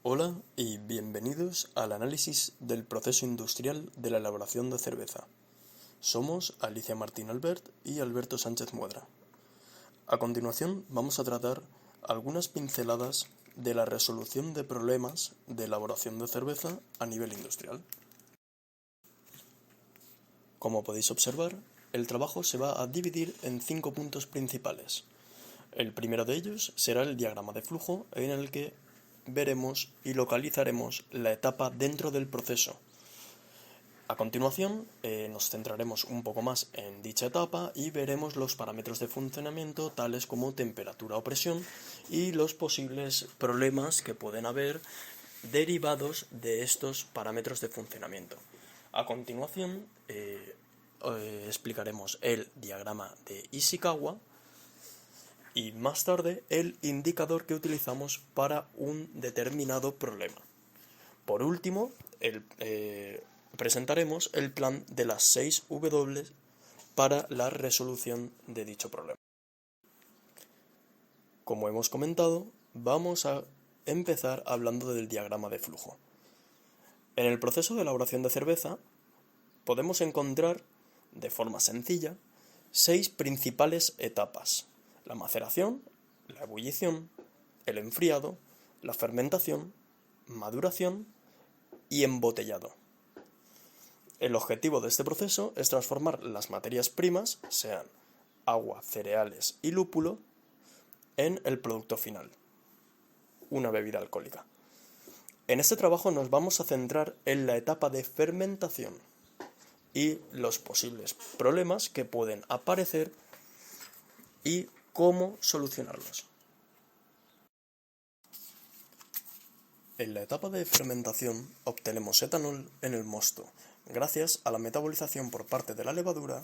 Hola y bienvenidos al análisis del proceso industrial de la elaboración de cerveza. Somos Alicia Martín Albert y Alberto Sánchez Muedra. A continuación vamos a tratar algunas pinceladas de la resolución de problemas de elaboración de cerveza a nivel industrial. Como podéis observar, el trabajo se va a dividir en 5 puntos principales. El primero de ellos será el diagrama de flujo, en el que veremos y localizaremos la etapa dentro del proceso. A continuación, nos centraremos un poco más en dicha etapa y veremos los parámetros de funcionamiento tales como temperatura o presión y los posibles problemas que pueden haber derivados de estos parámetros de funcionamiento. A continuación, explicaremos el diagrama de Ishikawa y más tarde el indicador que utilizamos para un determinado problema. Por último, presentaremos el plan de las 6 W para la resolución de dicho problema. Como hemos comentado, vamos a empezar hablando del diagrama de flujo. En el proceso de elaboración de cerveza podemos encontrar, de forma sencilla, 6 principales etapas: la maceración, la ebullición, el enfriado, la fermentación, maduración y embotellado. El objetivo de este proceso es transformar las materias primas, sean agua, cereales y lúpulo, en el producto final, una bebida alcohólica. En este trabajo nos vamos a centrar en la etapa de fermentación y los posibles problemas que pueden aparecer y cómo solucionarlos. En la etapa de fermentación obtenemos etanol en el mosto, gracias a la metabolización por parte de la levadura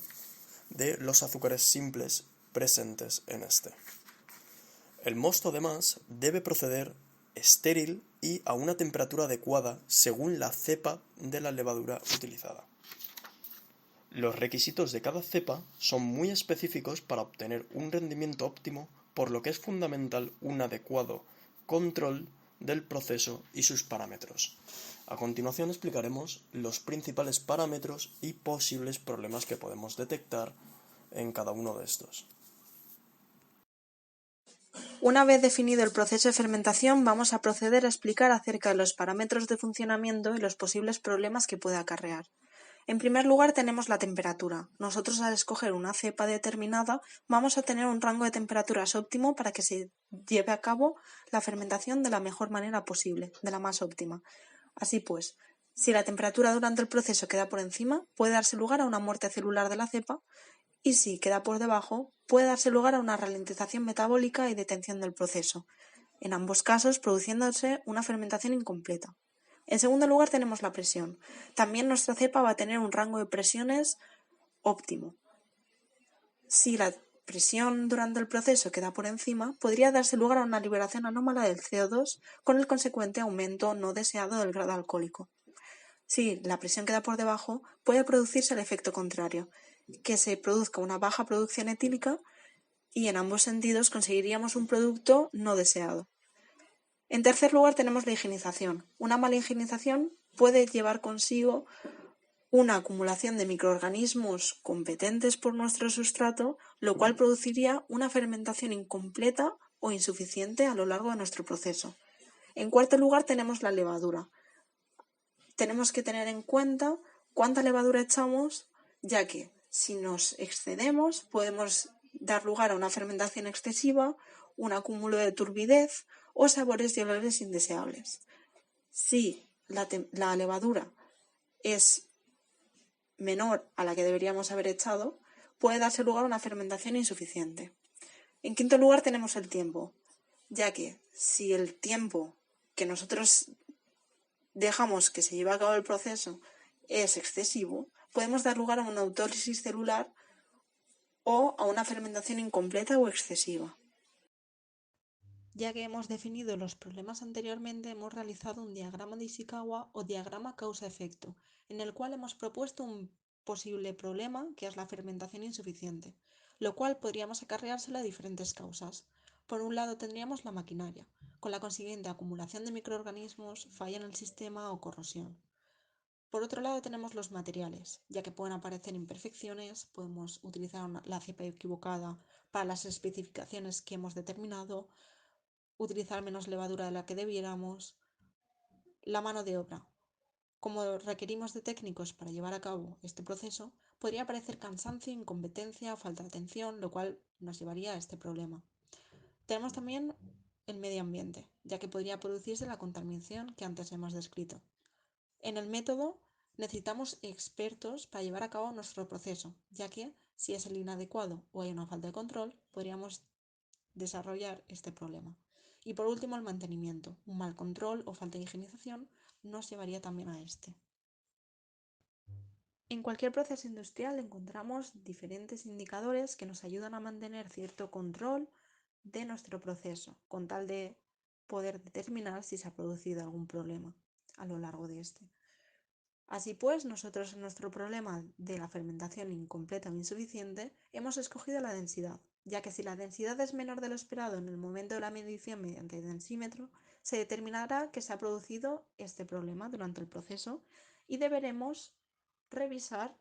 de los azúcares simples presentes en este. El mosto además debe proceder estéril y a una temperatura adecuada según la cepa de la levadura utilizada. Los requisitos de cada cepa son muy específicos para obtener un rendimiento óptimo, por lo que es fundamental un adecuado control del proceso y sus parámetros. A continuación explicaremos los principales parámetros y posibles problemas que podemos detectar en cada uno de estos. Una vez definido el proceso de fermentación, vamos a proceder a explicar acerca de los parámetros de funcionamiento y los posibles problemas que puede acarrear. En primer lugar tenemos la temperatura. Nosotros, al escoger una cepa determinada, vamos a tener un rango de temperaturas óptimo para que se lleve a cabo la fermentación de la mejor manera posible, de la más óptima. Así pues, si la temperatura durante el proceso queda por encima, puede darse lugar a una muerte celular de la cepa, y si queda por debajo, puede darse lugar a una ralentización metabólica y detención del proceso, en ambos casos produciéndose una fermentación incompleta. En segundo lugar tenemos la presión. También nuestra cepa va a tener un rango de presiones óptimo. Si la presión durante el proceso queda por encima, podría darse lugar a una liberación anómala del CO2 con el consecuente aumento no deseado del grado alcohólico. Si la presión queda por debajo, puede producirse el efecto contrario, que se produzca una baja producción etílica y en ambos sentidos conseguiríamos un producto no deseado. En tercer lugar tenemos la higienización. Una mala higienización puede llevar consigo una acumulación de microorganismos competentes por nuestro sustrato, lo cual produciría una fermentación incompleta o insuficiente a lo largo de nuestro proceso. En cuarto lugar tenemos la levadura. Tenemos que tener en cuenta cuánta levadura echamos, ya que si nos excedemos podemos dar lugar a una fermentación excesiva, un acúmulo de turbidez o sabores y olores indeseables. Si la levadura es menor a la que deberíamos haber echado, puede darse lugar a una fermentación insuficiente. En quinto lugar tenemos el tiempo, ya que si el tiempo que nosotros dejamos que se lleve a cabo el proceso es excesivo, podemos dar lugar a una autólisis celular o a una fermentación incompleta o excesiva. Ya que hemos definido los problemas anteriormente, hemos realizado un diagrama de Ishikawa o diagrama causa-efecto, en el cual hemos propuesto un posible problema, que es la fermentación insuficiente, lo cual podríamos acarreárselo a diferentes causas. Por un lado tendríamos la maquinaria. con la consiguiente acumulación de microorganismos, falla en el sistema o corrosión. Por otro lado tenemos los materiales, ya que pueden aparecer imperfecciones, podemos utilizar la cepa equivocada para las especificaciones que hemos determinado, utilizar menos levadura de la que debiéramos. La mano de obra. Como requerimos de técnicos para llevar a cabo este proceso, podría aparecer cansancio, incompetencia o falta de atención, lo cual nos llevaría a este problema. Tenemos también el medio ambiente, ya que podría producirse la contaminación que antes hemos descrito. En el método necesitamos expertos para llevar a cabo nuestro proceso, ya que si es el inadecuado o hay una falta de control, podríamos desarrollar este problema. Y por último, el mantenimiento. Un mal control o falta de higienización nos llevaría también a este. En cualquier proceso industrial encontramos diferentes indicadores que nos ayudan a mantener cierto control de nuestro proceso, con tal de poder determinar si se ha producido algún problema a lo largo de este. Así pues, nosotros en nuestro problema de la fermentación incompleta o insuficiente hemos escogido la densidad, ya que si la densidad es menor de lo esperado en el momento de la medición mediante densímetro, se determinará que se ha producido este problema durante el proceso y deberemos revisar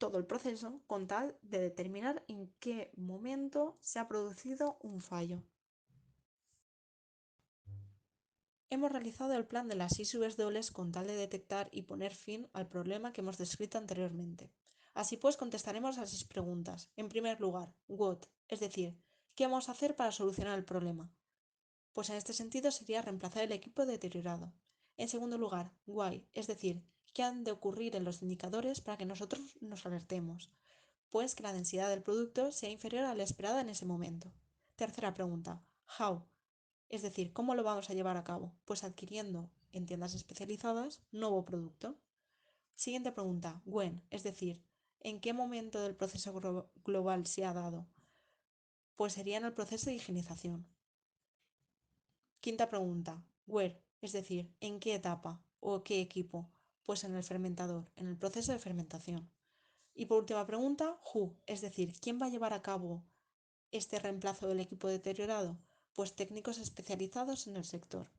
todo el proceso con tal de determinar en qué momento se ha producido un fallo. Hemos realizado el plan de las ISUs dobles con tal de detectar y poner fin al problema que hemos descrito anteriormente. Así pues, contestaremos a 6 preguntas. En primer lugar, what, es decir, ¿qué vamos a hacer para solucionar el problema? Pues en este sentido sería reemplazar el equipo deteriorado. En segundo lugar, why, es decir, ¿qué han de ocurrir en los indicadores para que nosotros nos alertemos? Pues que la densidad del producto sea inferior a la esperada en ese momento. Tercera pregunta, how, es decir, ¿cómo lo vamos a llevar a cabo? Pues adquiriendo en tiendas especializadas nuevo producto. Siguiente pregunta, when, es decir, ¿en qué momento del proceso global se ha dado? Pues sería en el proceso de higienización. Quinta pregunta, where, es decir, ¿en qué etapa o qué equipo? Pues en el fermentador, en el proceso de fermentación. Y por última pregunta, who, es decir, ¿quién va a llevar a cabo este reemplazo del equipo deteriorado? Pues técnicos especializados en el sector.